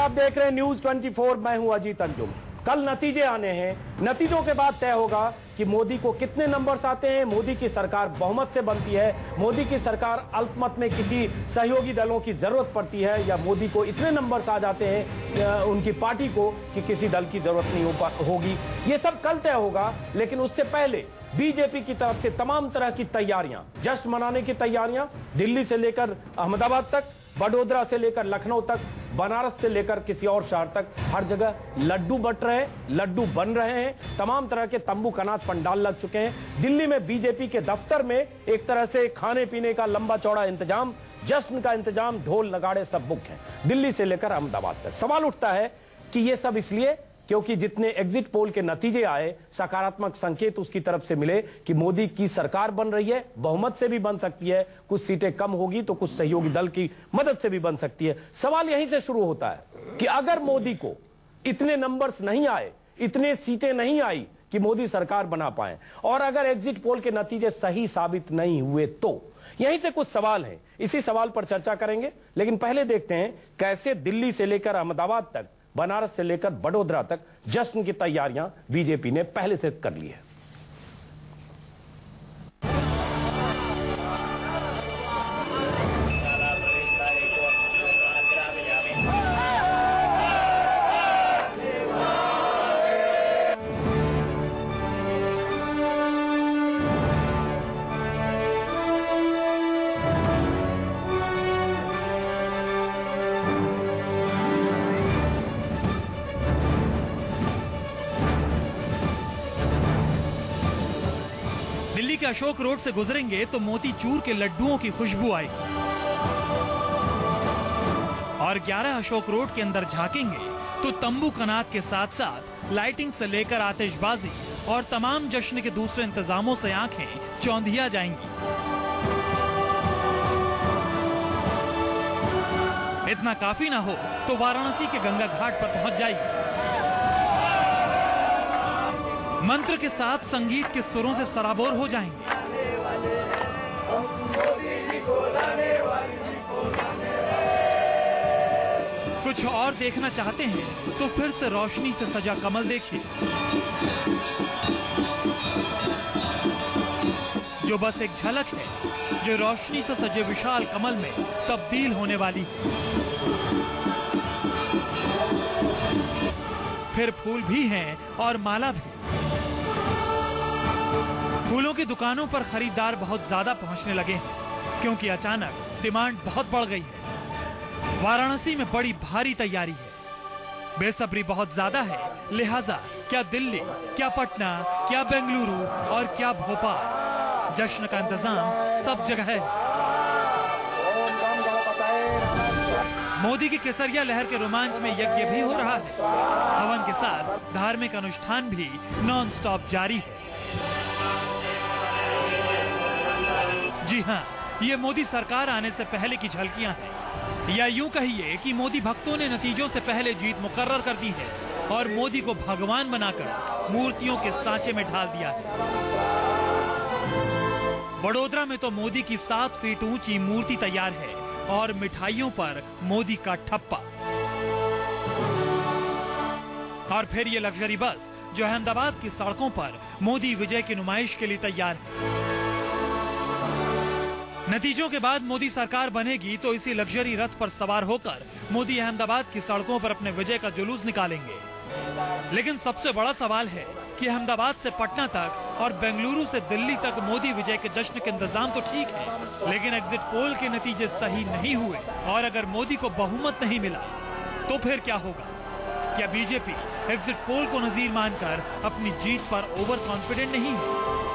आप देख रहे हैं न्यूज 24। मैं हूं अजीत अंजुम। कल नतीजे आने हैं। नतीजों के बाद तय होगा कि मोदी को कितने नंबर्स आते हैं, मोदी की सरकार बहुमत से बनती है, मोदी की सरकार अल्पमत में किसी सहयोगी दलों की जरूरत पड़ती है, या मोदी को इतने नंबर्स आ जाते हैं उनकी पार्टी को कि किसी दल की जरूरत नहीं होगी। ये सब कल तय होगा। लेकिन उससे पहले बीजेपी की तरफ से तमाम तरह की तैयारियां, जश्न मनाने की तैयारियां, दिल्ली से लेकर अहमदाबाद तक, वडोदरा से लेकर लखनऊ तक, बनारस से लेकर किसी और शहर तक, हर जगह लड्डू बट रहे हैं, लड्डू बन रहे हैं। तमाम तरह के तंबू कनात पंडाल लग चुके हैं। दिल्ली में बीजेपी के दफ्तर में एक तरह से खाने पीने का लंबा चौड़ा इंतजाम, जश्न का इंतजाम, ढोल नगाड़े सब बुक हैं, दिल्ली से लेकर अहमदाबाद तक। सवाल उठता है कि यह सब इसलिए क्योंकि जितने एग्जिट पोल के नतीजे आए, सकारात्मक संकेत उसकी तरफ से मिले कि मोदी की सरकार बन रही है, बहुमत से भी बन सकती है, कुछ सीटें कम होगी तो कुछ सहयोगी दल की मदद से भी बन सकती है। सवाल यहीं से शुरू होता है कि अगर मोदी को इतने नंबर्स नहीं आए, इतने सीटें नहीं आई कि मोदी सरकार बना पाए, और अगर एग्जिट पोल के नतीजे सही साबित नहीं हुए, तो यहीं से कुछ सवाल हैं। इसी सवाल पर चर्चा करेंगे। लेकिन पहले देखते हैं कैसे दिल्ली से लेकर अहमदाबाद तक, बनारस से लेकर वडोदरा तक जश्न की तैयारियां बीजेपी ने पहले से कर ली है। दिल्ली के अशोक रोड से गुजरेंगे तो मोतीचूर के लड्डुओं की खुशबू आएगी, और 11 अशोक रोड के अंदर झांकेंगे तो तंबू कनात के साथ साथ लाइटिंग से लेकर आतिशबाजी और तमाम जश्न के दूसरे इंतजामों से आंखें चौंधिया जाएंगी। इतना काफी ना हो तो वाराणसी के गंगा घाट पर पहुंच जाएगी। मंत्र के साथ संगीत के सुरों से सराबोर हो जाएंगे। कुछ और देखना चाहते हैं तो फिर से रोशनी से सजा कमल देखिए, जो बस एक झलक है जो रोशनी से सजे विशाल कमल में तब्दील होने वाली है। फिर फूल भी हैं और माला भी। फूलों की दुकानों पर खरीदार बहुत ज्यादा पहुंचने लगे हैं क्योंकि अचानक डिमांड बहुत बढ़ गई है। वाराणसी में बड़ी भारी तैयारी है, बेसब्री बहुत ज्यादा है। लिहाजा क्या दिल्ली, क्या पटना, क्या बेंगलुरु और क्या भोपाल, जश्न का इंतजाम सब जगह है। मोदी की केसरिया लहर के रोमांच में यज्ञ भी हो रहा है। हवन के साथ धार्मिक अनुष्ठान भी नॉन स्टॉप जारी है। जी हाँ, ये मोदी सरकार आने से पहले की झलकियां हैं, या यूं कहिए कि मोदी भक्तों ने नतीजों से पहले जीत मुकर्रर कर दी है और मोदी को भगवान बनाकर मूर्तियों के सांचे में ढाल दिया है। वडोदरा में तो मोदी की 7 फीट ऊंची मूर्ति तैयार है और मिठाइयों पर मोदी का ठप्पा। और फिर ये लग्जरी बस जो अहमदाबाद की सड़कों पर मोदी विजय की नुमाइश के लिए तैयार है। नतीजों के बाद मोदी सरकार बनेगी तो इसी लग्जरी रथ पर सवार होकर मोदी अहमदाबाद की सड़कों पर अपने विजय का जुलूस निकालेंगे। लेकिन सबसे बड़ा सवाल है कि अहमदाबाद से पटना तक और बेंगलुरु से दिल्ली तक मोदी विजय के जश्न के इंतजाम तो ठीक है, लेकिन एग्जिट पोल के नतीजे सही नहीं हुए और अगर मोदी को बहुमत नहीं मिला तो फिर क्या होगा? क्या बीजेपी एग्जिट पोल को नजीर मानकर अपनी जीत पर ओवर कॉन्फिडेंट नहीं है?